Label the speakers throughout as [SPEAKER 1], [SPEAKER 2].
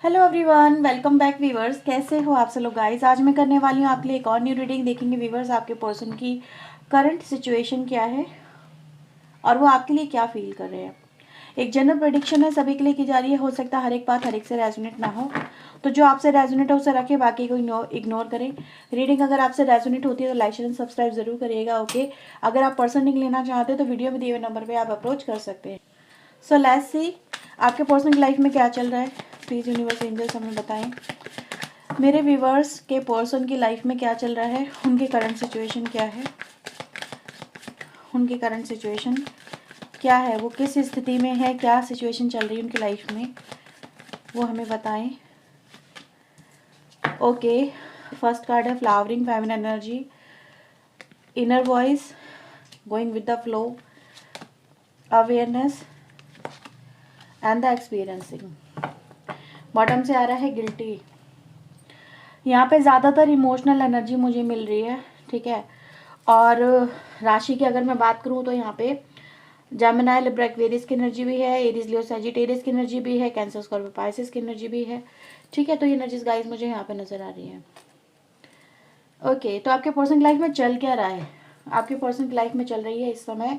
[SPEAKER 1] Hello everyone, welcome back viewers. कैसे हो आप सब लोग गाइस। आज मैं करने वाली हूँ आपके लिए एक और न्यू रीडिंग। देखेंगे वीवर्स आपके पर्सन की करंट सिचुएशन क्या है और वो आपके लिए क्या फील कर रहे हैं। एक जनरल प्रेडिक्शन है, सभी के लिए की जा रही है। हो सकता है हर एक बात हर एक से रेजोनेट ना हो, तो जो आपसे रेजोनेट हो उसे रखें, बाकी को इग्नोर करें। रीडिंग अगर आपसे रेजोनेट होती है तो लाइक शेयर सब्सक्राइब जरूर करिएगा। ओके, अगर आप पर्सन रीडिंग लेना चाहते हैं तो वीडियो में दिए हुए नंबर पर आप अप्रोच कर सकते हैं। सो लेट्स सी आपके पर्सन की लाइफ में क्या चल रहा है। प्लीज़ यूनिवर्स एंजल्स हमें बताएं मेरे व्यूवर्स के पर्सन की लाइफ में क्या चल रहा है, उनकी करंट सिचुएशन क्या है, उनकी करंट सिचुएशन क्या है, वो किस स्थिति में है, क्या सिचुएशन चल रही है उनकी लाइफ में, वो हमें बताएं। ओके, फर्स्ट कार्ड है flowering feminine energy, inner voice, going with the flow, awareness and the experiencing. Bottom से आ रहा है गिल्टी। यहाँ पे ज़्यादातर इमोशनल एनर्जी मुझे मिल रही है, ठीक है। और राशि की अगर मैं बात करूँ तो यहाँ पे जेमिनी लिब्रा एक्वेरियस की एनर्जी भी है, एरीज लियो सैजिटेरियस की एनर्जी भी है, कैंसर स्कॉर्पियो पाइसेस की एनर्जी भी है, ठीक है। तो ये एनर्जीज गाइस मुझे यहाँ पे नजर आ रही है। ओके, तो आपके पर्सन की लाइफ में चल क्या रहा है। आपके पर्सन की लाइफ में चल रही है इस समय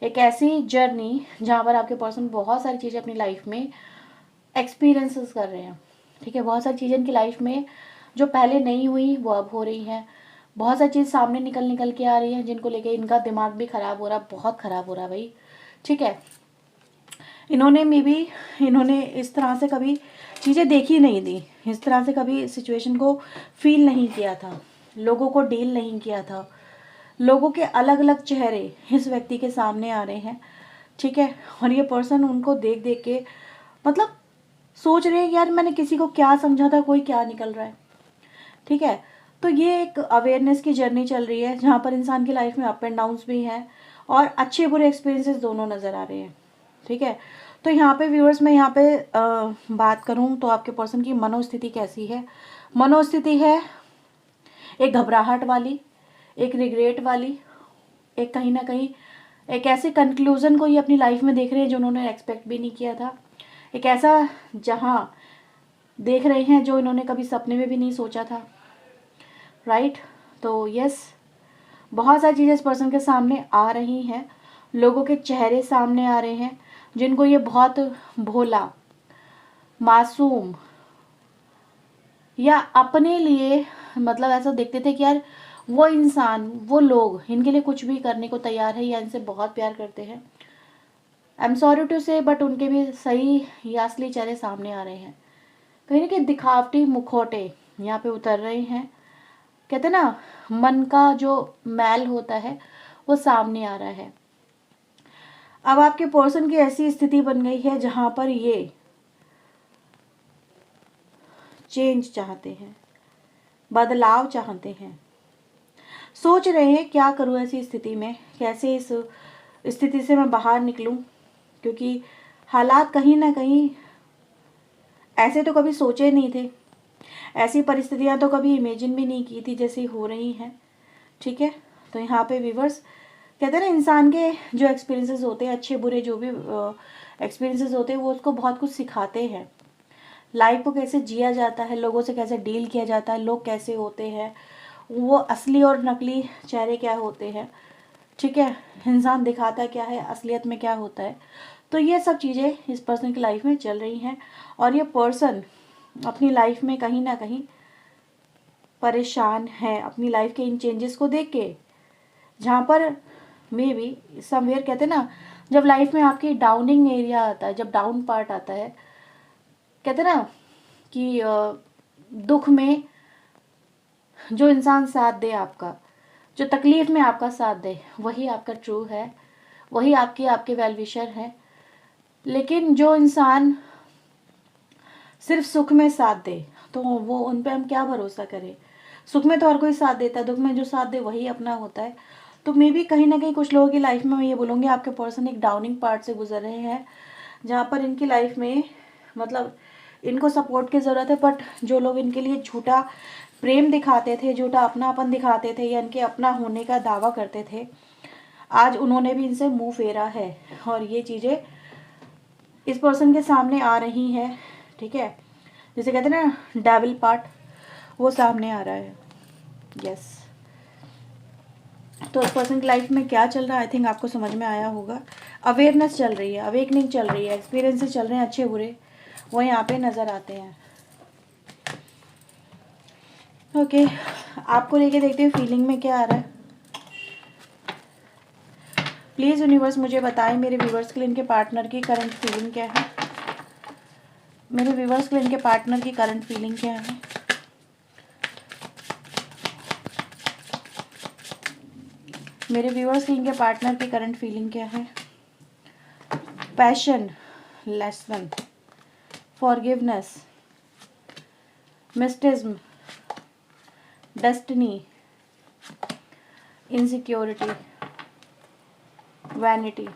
[SPEAKER 1] एक ऐसी जर्नी जहाँ पर आपके पर्सन बहुत सारी चीज़ें अपनी लाइफ में एक्सपीरियंसेस कर रहे हैं, ठीक है। बहुत सारी चीज़ें इनकी लाइफ में जो पहले नहीं हुई वो अब हो रही हैं। बहुत सारी चीज़ सामने निकल के आ रही हैं जिनको लेके इनका दिमाग भी ख़राब हो रहा, बहुत ख़राब हो रहा भाई, ठीक है। इन्होंने इस तरह से कभी चीज़ें देखी नहीं थी, इस तरह से कभी सिचुएशन को फील नहीं किया था, लोगों को डील नहीं किया था। लोगों के अलग अलग चेहरे इस व्यक्ति के सामने आ रहे हैं, ठीक है। और ये पर्सन उनको देख देख के मतलब सोच रहे हैं यार मैंने किसी को क्या समझा था, कोई क्या निकल रहा है, ठीक है। तो ये एक अवेयरनेस की जर्नी चल रही है जहाँ पर इंसान की लाइफ में अप एंड डाउन्स भी हैं और अच्छे बुरे एक्सपीरियंसेस दोनों नज़र आ रहे हैं, ठीक है। तो यहाँ पे व्यूअर्स मैं यहाँ पे बात करूँ तो आपके पर्सन की मनोस्थिति कैसी है। मनोस्थिति है एक घबराहट वाली, एक रिग्रेट वाली, एक कहीं ना कहीं एक ऐसे कंक्लूजन को ये अपनी लाइफ में देख रहे हैं जो उन्होंने एक्सपेक्ट भी नहीं किया था। एक ऐसा जहाँ देख रहे हैं जो इन्होंने कभी सपने में भी नहीं सोचा था, राइट। तो यस, बहुत सारी चीज़ें इस पर्सन के सामने आ रही हैं, लोगों के चेहरे सामने आ रहे हैं जिनको ये बहुत भोला, मासूम या अपने लिए मतलब ऐसा देखते थे कि यार वो इंसान, वो लोग इनके लिए कुछ भी करने को तैयार है या इनसे बहुत प्यार करते हैं। आई एम सॉरी टू से बट उनके भी सही या असली चेहरे सामने आ रहे हैं। कहीं ना कहीं दिखावटी मुखौटे यहाँ पे उतर रहे हैं। कहते ना मन का जो मैल होता है वो सामने आ रहा है। अब आपके पर्सन की ऐसी स्थिति बन गई है जहां पर ये चेंज चाहते हैं, बदलाव चाहते हैं, सोच रहे हैं क्या करूं ऐसी स्थिति में, कैसे इस स्थिति से मैं बाहर निकलूं, क्योंकि हालात कहीं ना कहीं ऐसे तो कभी सोचे नहीं थे, ऐसी परिस्थितियां तो कभी इमेजिन भी नहीं की थी जैसी हो रही हैं, ठीक है। तो यहाँ पे व्यूवर्स कहते हैं ना इंसान के जो एक्सपीरियंसेस होते हैं, अच्छे बुरे जो भी एक्सपीरियंसेस होते हैं वो उसको बहुत कुछ सिखाते हैं। लाइफ को कैसे जिया जाता है, लोगों से कैसे डील किया जाता है, लोग कैसे होते हैं, वो असली और नकली चेहरे क्या होते हैं, ठीक है। इंसान दिखाता क्या है, असलियत में क्या होता है। तो ये सब चीज़ें इस पर्सन की लाइफ में चल रही हैं और ये पर्सन अपनी लाइफ में कहीं ना कहीं परेशान है अपनी लाइफ के इन चेंजेस को देख के, जहाँ पर मे बी समवेयर कहते हैं ना जब लाइफ में आपकी डाउनिंग एरिया आता है, जब डाउन पार्ट आता है, कहते हैं ना कि दुख में जो इंसान साथ दे आपका, जो तकलीफ में आपका साथ दे, वही आपका ट्रू है, वही आपके वेल विशर है। लेकिन जो इंसान सिर्फ सुख में साथ दे तो वो उन पे हम क्या भरोसा करें। सुख में तो हर कोई साथ देता है, दुख में जो साथ दे वही अपना होता है। तो मे बी कहीं ना कहीं कुछ लोगों की लाइफ में मैं ये बोलूँगी आपके पर्सन एक डाउनिंग पार्ट से गुजर रहे हैं जहाँ पर इनकी लाइफ में मतलब इनको सपोर्ट की ज़रूरत है, बट जो लोग इनके लिए झूठा प्रेम दिखाते थे, झूठा अपनापन दिखाते थे या इनके अपना होने का दावा करते थे, आज उन्होंने भी इनसे मुंह फेरा है और ये चीज़ें इस पर्सन के सामने आ रही हैं, ठीक है। जिसे कहते हैं ना डेविल पार्ट, वो सामने आ रहा है। यस, तो इस पर्सन की लाइफ में क्या चल रहा है आई थिंक आपको समझ में आया होगा। अवेयरनेस चल रही है, अवेकनिंग चल रही है, एक्सपीरियंसेस चल रहे हैं अच्छे बुरे, वो यहाँ पे नज़र आते हैं। ओके, आपको लेके देखते हैं फीलिंग में क्या आ रहा है। प्लीज़ यूनिवर्स मुझे बताएं मेरे व्यूवर्स के लिए इनके पार्टनर की करंट फीलिंग क्या है। मेरे व्यूवर्स के लिए इनके पार्टनर की करंट फीलिंग क्या है। मेरे व्यूवर्स की इनके पार्टनर की करंट फीलिंग क्या है। Passion, lesson, forgiveness, mysticism, destiny, insecurity, vanity.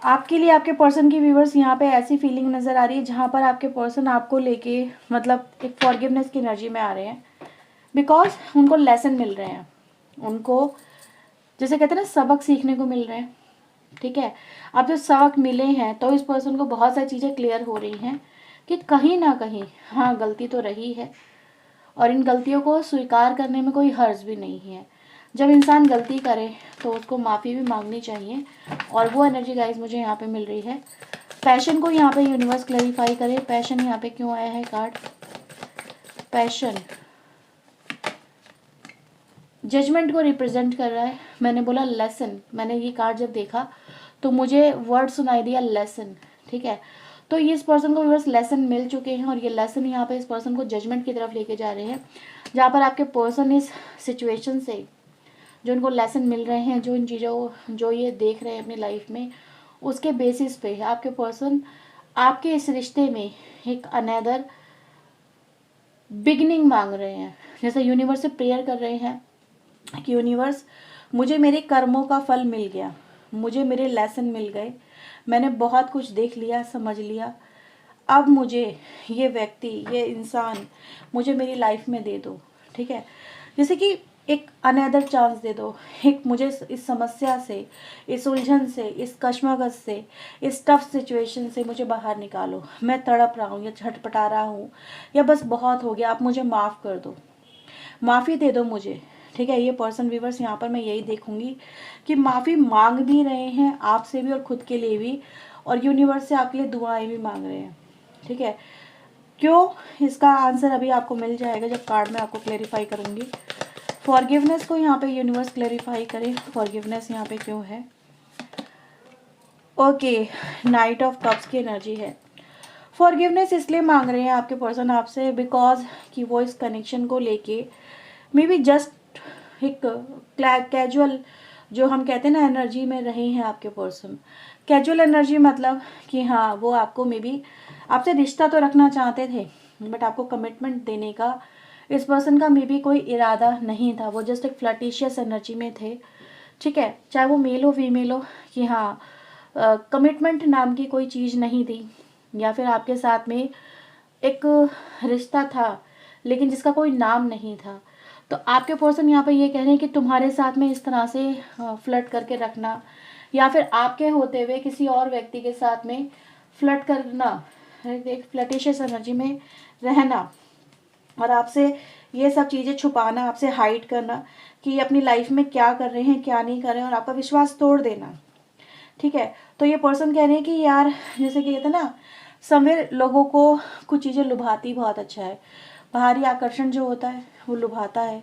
[SPEAKER 1] आपके लिए आपके पर्सन की व्यूवर्स यहाँ पे ऐसी फीलिंग नज़र आ रही है जहाँ पर आपके पर्सन आपको लेके मतलब एक फॉरगिवनेस की एनर्जी में आ रहे हैं, बिकॉज उनको लेसन मिल रहे हैं, उनको जैसे कहते हैं ना सबक सीखने को मिल रहे हैं। ठीक है, अब जो सबक मिले हैं तो इस पर्सन को बहुत सारी चीज़ें क्लियर हो रही हैं कि कहीं ना कहीं हाँ गलती तो रही है, और इन गलतियों को स्वीकार करने में कोई हर्ज भी नहीं है। जब इंसान गलती करे तो उसको माफ़ी भी मांगनी चाहिए, और वो एनर्जी गाइस मुझे यहाँ पे मिल रही है। पैशन को यहाँ पे यूनिवर्स क्लैरिफाई करे, पैशन यहाँ पे क्यों आया है कार्ड। पैशन जजमेंट को रिप्रेजेंट कर रहा है। मैंने बोला लेसन, मैंने ये कार्ड जब देखा तो मुझे वर्ड सुनाई दिया लेसन। ठीक है, तो ये इस पर्सन को व्यूअर्स लेसन मिल चुके हैं, और ये लेसन यहाँ पे इस पर्सन को जजमेंट की तरफ लेके जा रहे हैं, जहाँ पर आपके पर्सन इस सिचुएशन से जो उनको लेसन मिल रहे हैं, जो इन चीज़ों जो ये देख रहे हैं अपनी लाइफ में, उसके बेसिस पे आपके पर्सन आपके इस रिश्ते में एक अनदर बिगनिंग मांग रहे हैं। जैसे यूनिवर्स से प्रेयर कर रहे हैं कि यूनिवर्स मुझे मेरे कर्मों का फल मिल गया, मुझे मेरे लेसन मिल गए, मैंने बहुत कुछ देख लिया समझ लिया, अब मुझे ये व्यक्ति ये इंसान मुझे मेरी लाइफ में दे दो। ठीक है, जैसे कि एक अनदर चांस दे दो, एक मुझे इस समस्या से, इस उलझन से, इस कश्मकश से, इस टफ सिचुएशन से मुझे बाहर निकालो। मैं तड़प रहा हूँ या छटपटा रहा हूँ या बस बहुत हो गया, आप मुझे माफ़ कर दो, माफ़ी दे दो मुझे। ठीक है, ये पर्सन व्यूवर्स यहाँ पर मैं यही देखूंगी कि माफ़ी मांग भी रहे हैं आपसे भी और खुद के लिए भी, और यूनिवर्स से आपके लिए दुआएं भी मांग रहे हैं। ठीक है, क्यों, इसका आंसर अभी आपको मिल जाएगा जब कार्ड में आपको क्लेरिफाई करूंगी। फॉरगिवनेस को यहाँ पे यूनिवर्स क्लेरिफाई करे, फॉरगिवनेस यहाँ पे क्यों है। ओके, नाइट ऑफ कप्स की एनर्जी है। फॉरगिवनेस इसलिए मांग रहे हैं आपके पर्सन आपसे बिकॉज कि वो इस कनेक्शन को लेके मे बी जस्ट एक कैजुअल जो हम कहते हैं ना एनर्जी में रहे हैं आपके पर्सन। कैजुअल एनर्जी मतलब कि हाँ वो आपको मे बी आपसे रिश्ता तो रखना चाहते थे, बट आपको कमिटमेंट देने का इस पर्सन का मे बी कोई इरादा नहीं था, वो जस्ट एक फ्लर्टिशियस एनर्जी में थे। ठीक है, चाहे वो मेल हो फीमेल हो, कि हाँ कमिटमेंट नाम की कोई चीज़ नहीं थी, या फिर आपके साथ में एक रिश्ता था लेकिन जिसका कोई नाम नहीं था। तो आपके पर्सन यहाँ पे ये कह रहे हैं कि तुम्हारे साथ में इस तरह से फ्लर्ट करके रखना, या फिर आपके होते हुए किसी और व्यक्ति के साथ में फ्लर्ट करना, एक फ्लर्टिशियस एनर्जी में रहना, और आपसे ये सब चीज़ें छुपाना, आपसे हाइड करना कि अपनी लाइफ में क्या कर रहे हैं क्या नहीं कर रहे हैं, और आपका विश्वास तोड़ देना। ठीक है, तो ये पर्सन कह रहे हैं कि यार जैसे कि कहते हैं ना समवेयर लोगों को कुछ चीज़ें लुभाती बहुत अच्छा है, बाहरी आकर्षण जो होता है वो लुभाता है,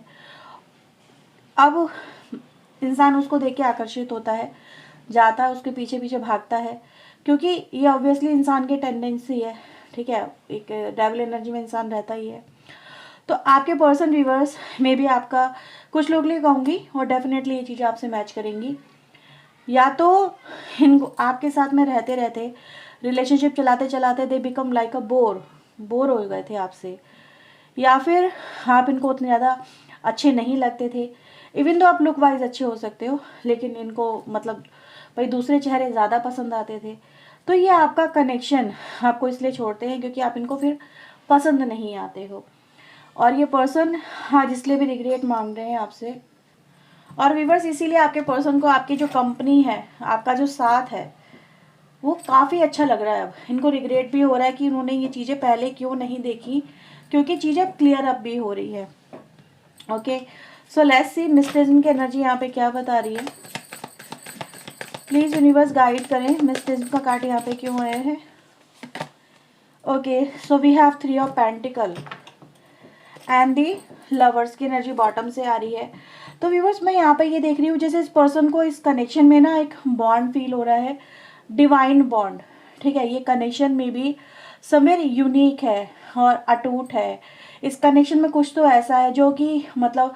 [SPEAKER 1] अब इंसान उसको देख के आकर्षित होता है, जाता है उसके पीछे पीछे भागता है, क्योंकि ये ऑब्वियसली इंसान की टेंडेंसी है। ठीक है, एक डेविल एनर्जी में इंसान रहता ही है। तो आपके पर्सन व्यूअर्स में भी आपका कुछ लोग लिए कहूँगी, और डेफिनेटली ये चीज़ें आपसे मैच करेंगी, या तो इनको आपके साथ में रहते रहते रिलेशनशिप चलाते चलाते they become like a bore हो गए थे आपसे, या फिर आप इनको उतने ज़्यादा अच्छे नहीं लगते थे। इवन तो आप लुक वाइज अच्छे हो सकते हो, लेकिन इनको मतलब भाई दूसरे चेहरे ज़्यादा पसंद आते थे। तो ये आपका कनेक्शन आपको इसलिए छोड़ते हैं क्योंकि आप इनको फिर पसंद नहीं आते हो, और ये पर्सन हाँ इसलिए भी रिग्रेट मांग रहे हैं आपसे। और व्यूअर्स इसीलिए आपके पर्सन को आपकी जो कंपनी है, आपका जो साथ है, वो काफ़ी अच्छा लग रहा है। अब इनको रिग्रेट भी हो रहा है कि उन्होंने ये चीज़ें पहले क्यों नहीं देखी, क्योंकि चीज़ें क्लियर अप भी हो रही है। ओके, सो लेट्स सी मिस्टिज्म की एनर्जी यहाँ पे क्या बता रही है। प्लीज़ यूनिवर्स गाइड करें, मिस्टिज्म का कार्ड यहाँ पे क्यों आया है। Okay, so we have 3 of pentacle and the lovers की एनर्जी बॉटम से आ रही है। तो व्यूवर्स मैं यहाँ पे ये देख रही हूँ जैसे इस पर्सन को इस कनेक्शन में ना एक बॉन्ड फील हो रहा है, डिवाइन बॉन्ड। ठीक है, ये कनेक्शन में भी समवेयर यूनिक है और अटूट है। इस कनेक्शन में कुछ तो ऐसा है जो कि मतलब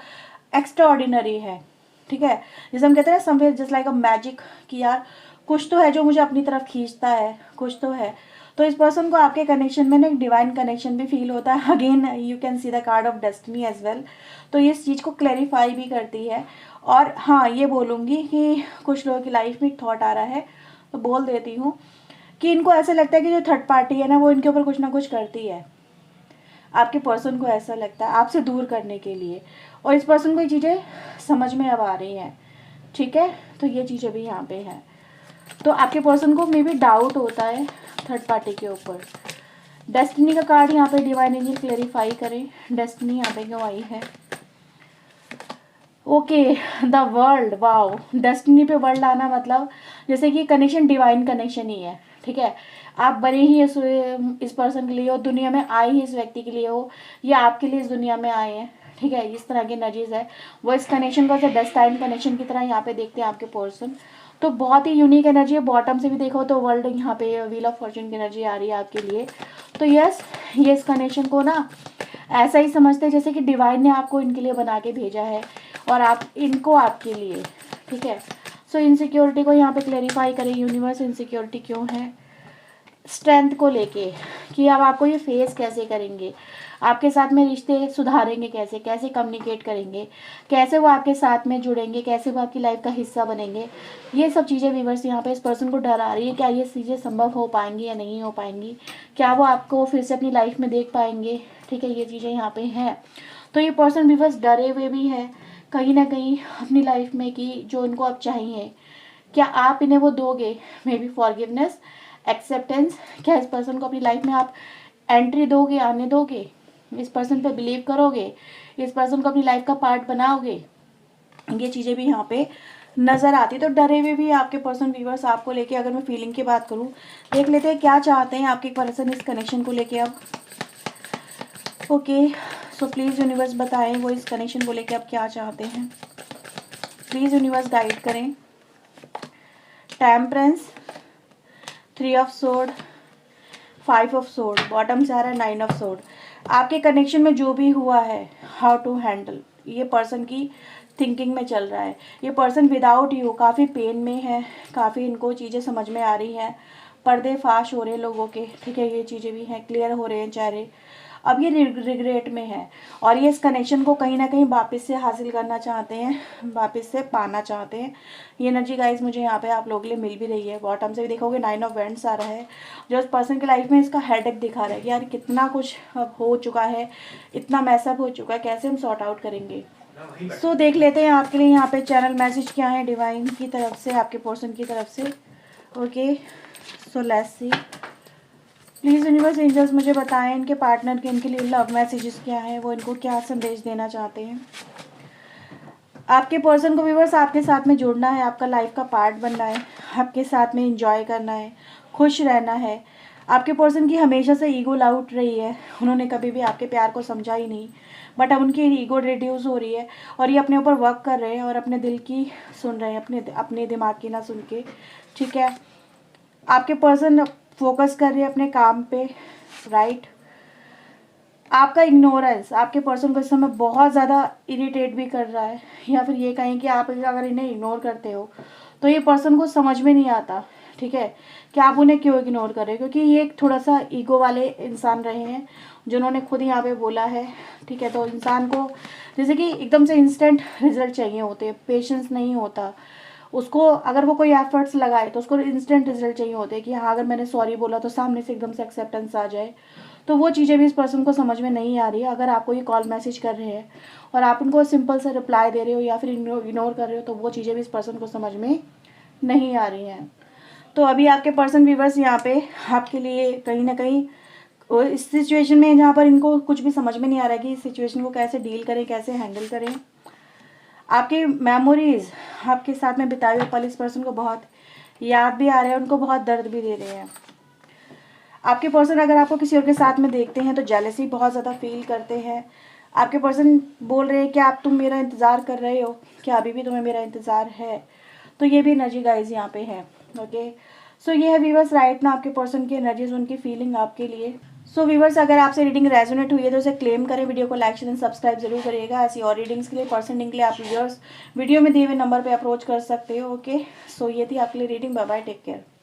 [SPEAKER 1] एक्स्ट्रा ऑर्डिनरी है। ठीक है, जैसे हम कहते हैं somewhere just like a magic, कि यार कुछ तो है जो मुझे अपनी तरफ खींचता है, कुछ तो है। तो इस पर्सन को आपके कनेक्शन में ना एक डिवाइन कनेक्शन भी फील होता है। Again you can see the card of destiny as well. तो ये इस चीज़ को क्लैरिफाई भी करती है। और हाँ, ये बोलूँगी कि कुछ लोगों की लाइफ में एक थॉट आ रहा है, तो बोल देती हूँ कि इनको ऐसा लगता है कि जो थर्ड पार्टी है ना वो इनके ऊपर कुछ ना कुछ करती है। आपके पर्सन को ऐसा लगता है आपसे दूर करने के लिए, और इस पर्सन को ये चीज़ें समझ में अब आ रही हैं। ठीक है, तो ये चीज़ें भी यहाँ पे हैं। तो आपके पर्सन को मे बी डाउट होता है थर्ड पार्टी के ऊपर। डेस्टिनी का कार्ड यहाँ पे डिवाइन एंजल क्लेरिफाई करें, डेस्टिनी यहाँ पे क्यों आई है। Okay, the world, wow, destiny पे वर्ल्ड आना मतलब जैसे कि कनेक्शन डिवाइन कनेक्शन ही है। ठीक है, आप बने ही इस पर्सन के लिए हो, दुनिया में आए ही इस व्यक्ति के लिए हो, या आपके लिए इस दुनिया में आए हैं। ठीक है, इस तरह की एनर्जीज है। वो इस कनेक्शन को डेस्टाइन कनेक्शन की तरह यहाँ पे देखते हैं आपके पर्सन। तो बहुत ही यूनिक एनर्जी है। बॉटम से भी देखो तो वर्ल्ड यहाँ पे व्हील ऑफ फॉर्चून की एनर्जी आ रही है आपके लिए। तो यस, ये इस कनेक्शन को ना ऐसा ही समझते हैं जैसे कि डिवाइन ने आपको इनके लिए बना के भेजा है और आप इनको आपके लिए। ठीक है, सो इनसिक्योरिटी को यहाँ पे क्लेरिफाई करें यूनिवर्स, इनसिक्योरिटी क्यों है स्ट्रेंथ को लेके, कि अब आपको ये फेस कैसे करेंगे, आपके साथ में रिश्ते सुधारेंगे कैसे, कैसे कम्युनिकेट करेंगे, कैसे वो आपके साथ में जुड़ेंगे, कैसे वो आपकी लाइफ का हिस्सा बनेंगे। ये सब चीज़ें व्यूअर्स यहाँ पे इस पर्सन को डरा रही है। क्या ये चीज़ें संभव हो पाएंगी या नहीं हो पाएंगी, क्या वो आपको फिर से अपनी लाइफ में देख पाएंगे। ठीक है, ये चीज़ें यहाँ पे हैं। तो ये पर्सन व्यूअर्स डरे हुए भी है कहीं ना कहीं अपनी लाइफ में कि जो इनको अब चाहिए, क्या आप इन्हें वो दोगे। मे बी फॉरगिवनेस, एक्सेप्टेंस, क्या इस पर्सन को अपनी लाइफ में आप एंट्री दोगे, आने दोगे, इस पर्सन पे बिलीव करोगे, इस पर्सन को अपनी लाइफ का पार्ट बनाओगे। ये चीज़ें भी यहाँ पे नज़र आती है। तो डरे हुए भी आपके पर्सन व्यूअर्स आपको लेके, अगर मैं फीलिंग की बात करूँ, देख लेते हैं क्या चाहते हैं आपके पर्सन इस कनेक्शन को लेके अब। ओके, सो प्लीज़ यूनिवर्स बताएं वो इस कनेक्शन को लेके अब क्या चाहते हैं। प्लीज़ यूनिवर्स गाइड करें। Temperance, 3 of sword, 5 of sword, bottom से आ रहा है 9 ऑफ सोर्ड। आपके कनेक्शन में जो भी हुआ है, हाउ टू हैंडल, ये पर्सन की थिंकिंग में चल रहा है। ये पर्सन विदाउट यू काफ़ी पेन में है, काफ़ी इनको चीज़ें समझ में आ रही हैं, पर्दे फाश हो रहे हैं लोगों के। ठीक है, ये चीज़ें भी हैं, क्लियर हो रहे हैं चेहरे। अब ये रिग्रेट में है और ये इस कनेक्शन को कहीं ना कहीं वापस से हासिल करना चाहते हैं, वापस से पाना चाहते हैं। ये एनर्जी गाइस मुझे यहाँ पे आप लोगों के लिए मिल भी रही है। बॉटम से भी देखोगे 9 ऑफ वेंट्स आ रहा है, जो इस पर्सन की लाइफ में इसका हेडेक दिखा रहा है कि यार कितना कुछ अब हो चुका है, इतना मैसअप हो चुका है, कैसे हम सॉर्ट आउट करेंगे। सो देख लेते हैं आपके लिए यहाँ पे चैनल मैसेज क्या है डिवाइन की तरफ से, आपके पर्सन की तरफ से। Okay, so let's see, please universe angels मुझे बताएं इनके पार्टनर के, इनके लिए लव मैसेजेस क्या है, वो इनको क्या संदेश देना चाहते हैं। आपके पर्सन को व्यूअर्स आपके साथ में जुड़ना है, आपका लाइफ का पार्ट बनना है, आपके साथ में एंजॉय करना है, खुश रहना है। आपके पर्सन की हमेशा से ईगो लाउट रही है, उन्होंने कभी भी आपके प्यार को समझा ही नहीं, बट अब उनकी ईगो रिड्यूस हो रही है और ये अपने ऊपर वर्क कर रहे हैं और अपने दिल की सुन रहे हैं, अपने दिमाग की ना सुन के। ठीक है, आपके पर्सन फोकस कर रहे हैं अपने काम पे, राइट। आपका इग्नोरेंस आपके पर्सन को इस समय बहुत ज़्यादा इरिटेट भी कर रहा है, या फिर ये कहें कि आप अगर इन्हें इग्नोर करते हो तो ये पर्सन को समझ में नहीं आता। ठीक है, कि आप उन्हें क्यों इग्नोर कर रहे हो, क्योंकि ये एक थोड़ा सा ईगो वाले इंसान रहे हैं जिन्होंने खुद यहाँ पे बोला है। ठीक है, तो इंसान को जैसे कि एकदम से इंस्टेंट रिजल्ट चाहिए होते हैं, पेशेंस नहीं होता उसको। अगर वो कोई एफर्ट्स लगाए तो उसको इंस्टेंट रिजल्ट चाहिए होते हैं कि हाँ, अगर मैंने सॉरी बोला तो सामने से एकदम से एक्सेप्टेंस आ जाए। तो वो चीज़ें भी इस पर्सन को समझ में नहीं आ रही है। अगर आपको ये कॉल मैसेज कर रहे हैं और आप उनको सिंपल से रिप्लाई दे रहे हो या फिर इग्नोर कर रहे हो, तो वो चीज़ें भी इस पर्सन को समझ में नहीं आ रही हैं। तो अभी आपके पर्सन व्यूवर्स यहाँ पे आपके लिए कहीं ना कहीं इस सिचुएशन में जहाँ पर इनको कुछ भी समझ में नहीं आ रहा है कि इस सिचुएशन को कैसे डील करें, कैसे हैंडल करें। आपकी मेमोरीज, आपके साथ में बिताए हुए पल इस पर्सन को बहुत याद भी आ रहे हैं, उनको बहुत दर्द भी दे रहे हैं। आपके पर्सन अगर आपको किसी और के साथ में देखते हैं तो जेलसी बहुत ज़्यादा फील करते हैं। आपके पर्सन बोल रहे हैं कि आप तुम मेरा इंतज़ार कर रहे हो, क्या अभी भी तुम्हें मेरा इंतज़ार है। तो ये भी एनर्जी गाइज यहाँ पे है। ओके, सो ये है व्यूवर्स राइट ना आपके पर्सन की एनर्जीज, उनकी फीलिंग आपके लिए। सो व्यूवर्स अगर आपसे रीडिंग रेजोनेट हुई है तो उसे क्लेम करें, वीडियो को लाइक शेयर एंड सब्सक्राइब जरूर करिएगा। ऐसी और रीडिंग्स के लिए, पर्सन रीडिंग के लिए आप व्यूवर्स वीडियो में दिए हुए नंबर पर अप्रोच कर सकते हो। ओके, सो ये थी आपके लिए reading. Bye bye, take care.